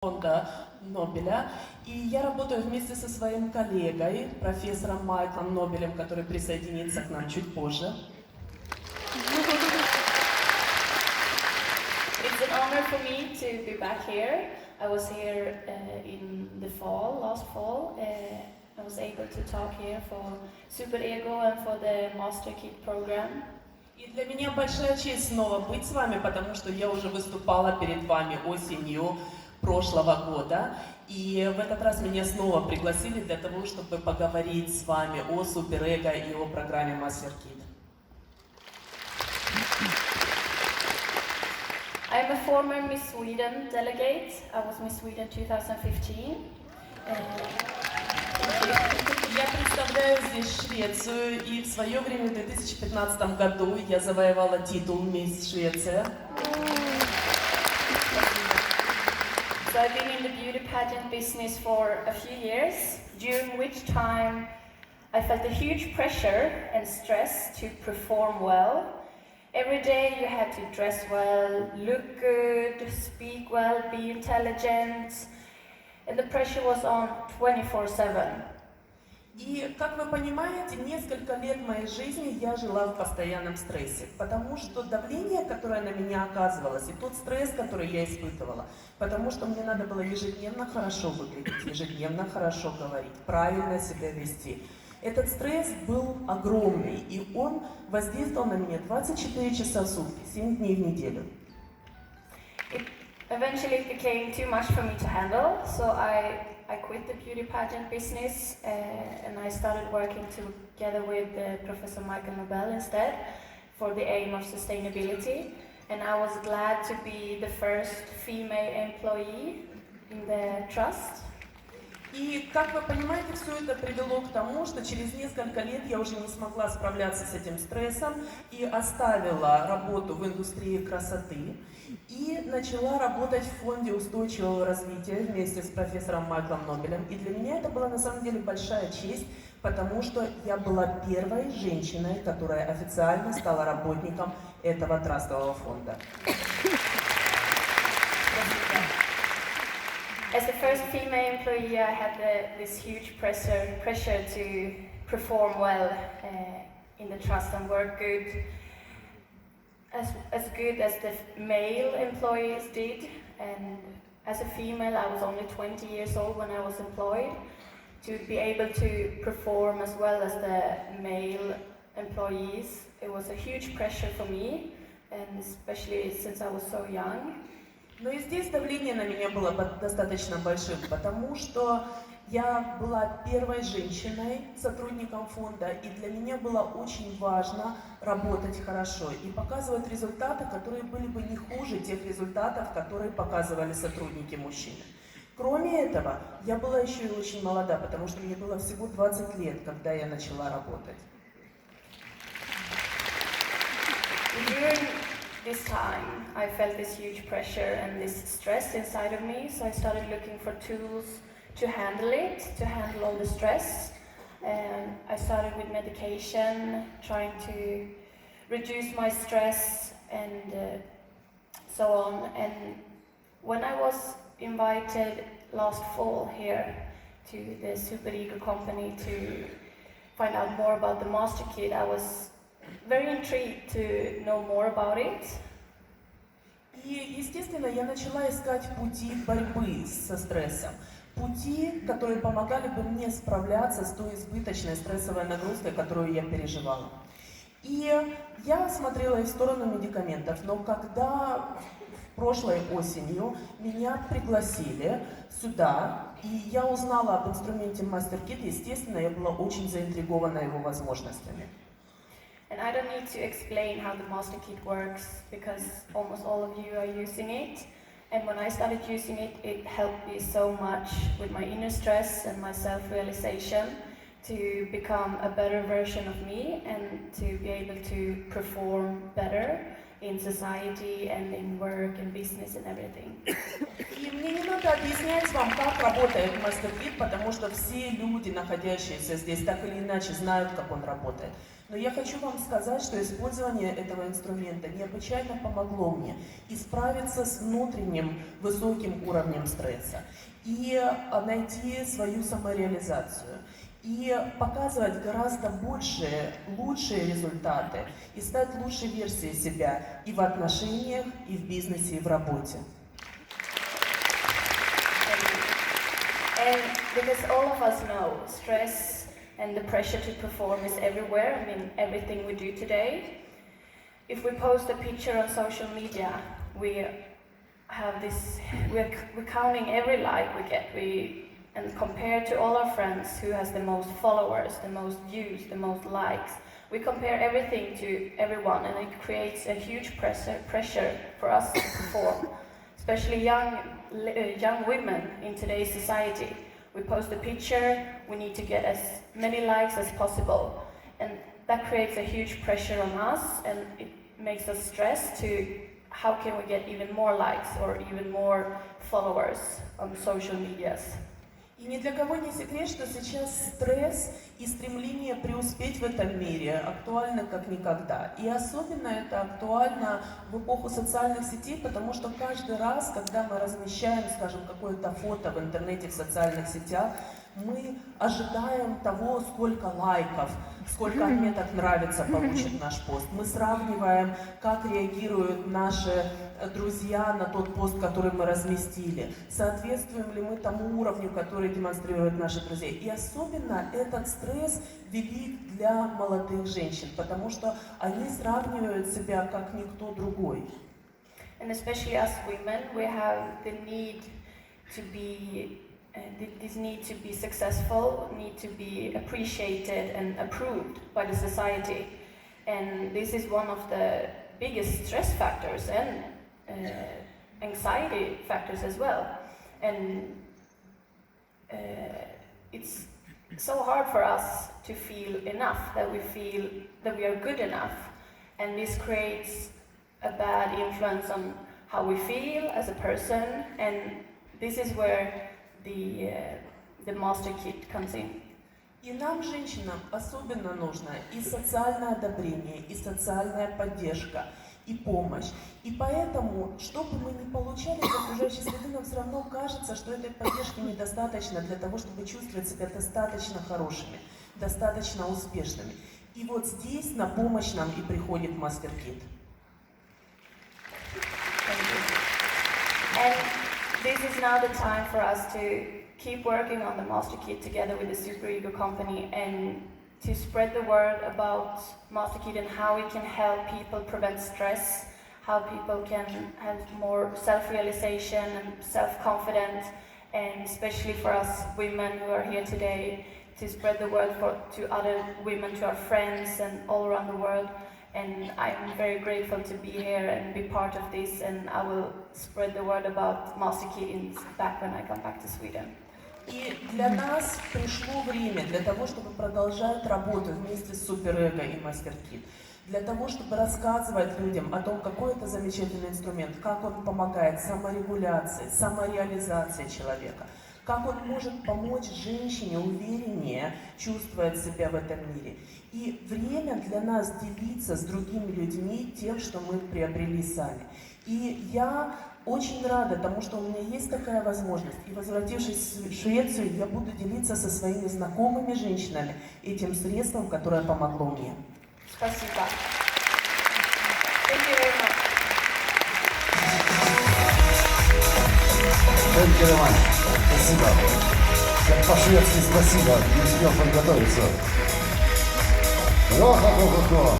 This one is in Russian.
фонда Нобеля, и я работаю вместе со своим коллегой, профессором Майклом Нобелем, который присоединится к нам чуть позже. It's an honor for me to be back here. I was here in the fall, last fall. I was able to talk here for Super Ego and for the Master Kid program. И для меня большая честь снова быть с вами, потому что я уже выступала перед вами осенью прошлого года, и в этот раз меня снова пригласили для того, чтобы поговорить с вами о суперэго и о программе Master Kid. I'm a former Miss Sweden delegate. I was Miss Sweden 2015. Я представляю здесь Швецию, и в свое время, в 2015 году, я завоевала титул Мисс Швеция. So I've been in the beauty pageant business for a few years, during which time I felt a huge pressure and stress to perform well. Every day you had to dress well, look good, speak well, be intelligent, and the pressure was on 24/7. И, как вы понимаете, несколько лет моей жизни я жила в постоянном стрессе, потому что давление, которое на меня оказывалось, и тот стресс, который я испытывала, потому что мне надо было ежедневно хорошо выглядеть, ежедневно хорошо говорить, правильно себя вести. Этот стресс был огромный, и он воздействовал на меня 24 часа в сутки, 7 дней в неделю. Eventually it became too much for me to handle, so I quit the beauty pageant business and I started working together with Professor Michael Nobel instead for the aim of sustainability. And I was glad to be the first female employee in the trust. И, как вы понимаете, все это привело к тому, что через несколько лет я уже не смогла справляться с этим стрессом и оставила работу в индустрии красоты и начала работать в фонде устойчивого развития вместе с профессором Майклом Нобелем. И для меня это была на самом деле большая честь, потому что я была первой женщиной, которая официально стала работником этого трастового фонда. As the first female employee, I had this huge pressure to perform well in the trust and work good, as good as the male employees did. And as a female, I was only 20 years old when I was employed. To be able to perform as well as the male employees, it was a huge pressure for me, and especially since I was so young. Но и здесь давление на меня было достаточно большим, потому что я была первой женщиной, сотрудником фонда, и для меня было очень важно работать хорошо и показывать результаты, которые были бы не хуже тех результатов, которые показывали сотрудники мужчины. Кроме этого, я была еще и очень молода, потому что мне было всего 20 лет, когда я начала работать. This time, I felt this huge pressure and this stress inside of me, so I started looking for tools to handle it, to handle all the stress. And I started with medication, trying to reduce my stress and so on. And when I was invited last fall here to the Super Ego company to find out more about the Master Kid, I was very intrigued to know more about it. И, естественно, я начала искать пути борьбы со стрессом. Пути, которые помогали бы мне справляться с той избыточной стрессовой нагрузкой, которую я переживала. И я смотрела и в сторону медикаментов, но когда прошлой осенью меня пригласили сюда, и я узнала об инструменте Master Kid, естественно, я была очень заинтригована его возможностями. And I don't need to explain how the Master Kit works because almost all of you are using it. And when I started using it, it helped me so much with my inner stress and my self-realization to become a better version of me and to be able to perform better in society and in work and business and everything. И мне не надо объяснять объяснять вам, как работает мастер-кит, потому что все люди, находящиеся здесь, так или иначе знают, как он работает. Но я хочу вам сказать, что использование этого инструмента необычайно помогло мне и справиться с внутренним высоким уровнем стресса, и найти свою самореализацию, и показывать гораздо большие, лучшие результаты, и стать лучшей версией себя и в отношениях, и в бизнесе, и в работе. And because all of us know stress and the pressure to perform is everywhere, I mean everything we do today. If we post a picture on social media, we have this, we're counting every like we get, and compared to all our friends who has the most followers, the most views, the most likes, we compare everything to everyone, and it creates a huge pressure for us to perform, especially young women in today's society. We post a picture, we need to get as many likes as possible, and that creates a huge pressure on us, and it makes us stressed to how can we get even more likes or even more followers on social medias. И ни для кого не секрет, что сейчас стресс и стремление преуспеть в этом мире актуальны как никогда. И особенно это актуально в эпоху социальных сетей, потому что каждый раз, когда мы размещаем, скажем, какое-то фото в интернете, в социальных сетях, мы ожидаем того, сколько лайков, сколько отметок нравится получит наш пост. Мы сравниваем, как реагируют наши друзья на тот пост, который мы разместили. Соответствуем ли мы тому уровню, который демонстрируют наши друзья. И особенно этот стресс велик для молодых женщин, потому что они сравнивают себя как никто другой. And especially us women, we have the need to be this need to be successful, need to be appreciated and approved by the society. And this is one of the biggest stress factors and anxiety factors as well. And it's so hard for us to feel enough, that we feel that we are good enough. And this creates a bad influence on how we feel as a person. And this is where the master kit comes in. И нам, женщинам, особенно нужно и социальное одобрение, и социальная поддержка, и помощь. И поэтому, что бы мы ни получали из окружающей среды, нам все равно кажется, что этой поддержки недостаточно для того, чтобы чувствовать себя достаточно хорошими, достаточно успешными. И вот здесь на помощь нам и приходит мастер-кит. This is now the time for us to keep working on the Master Kit together with the Super Ego company and to spread the word about Master Kit and how it can help people prevent stress, how people can have more self-realization and self-confidence, and especially for us women who are here today, to spread the word to other women, to our friends and all around the world. And I'm very grateful to be here and be part of this, and I will spread the word about Master Kit back when I come back to Sweden. И для нас пришло время для того, чтобы продолжать работу вместе с Суперэго и Мастер-Кит, для того, чтобы рассказывать людям о том, какой это замечательный инструмент, как он помогает саморегуляции, самореализации человека, как он может помочь женщине увереннее чувствовать себя в этом мире. И время для нас делиться с другими людьми тем, что мы приобрели сами. И я очень рада тому, что у меня есть такая возможность. И возвратившись в Швецию, я буду делиться со своими знакомыми женщинами этим средством, которое помогло мне. Спасибо. Thank you very much. Thank you very much. Спасибо. Как по-шведски спасибо, не успел подготовиться. Хо-хо-хо-хо-хо.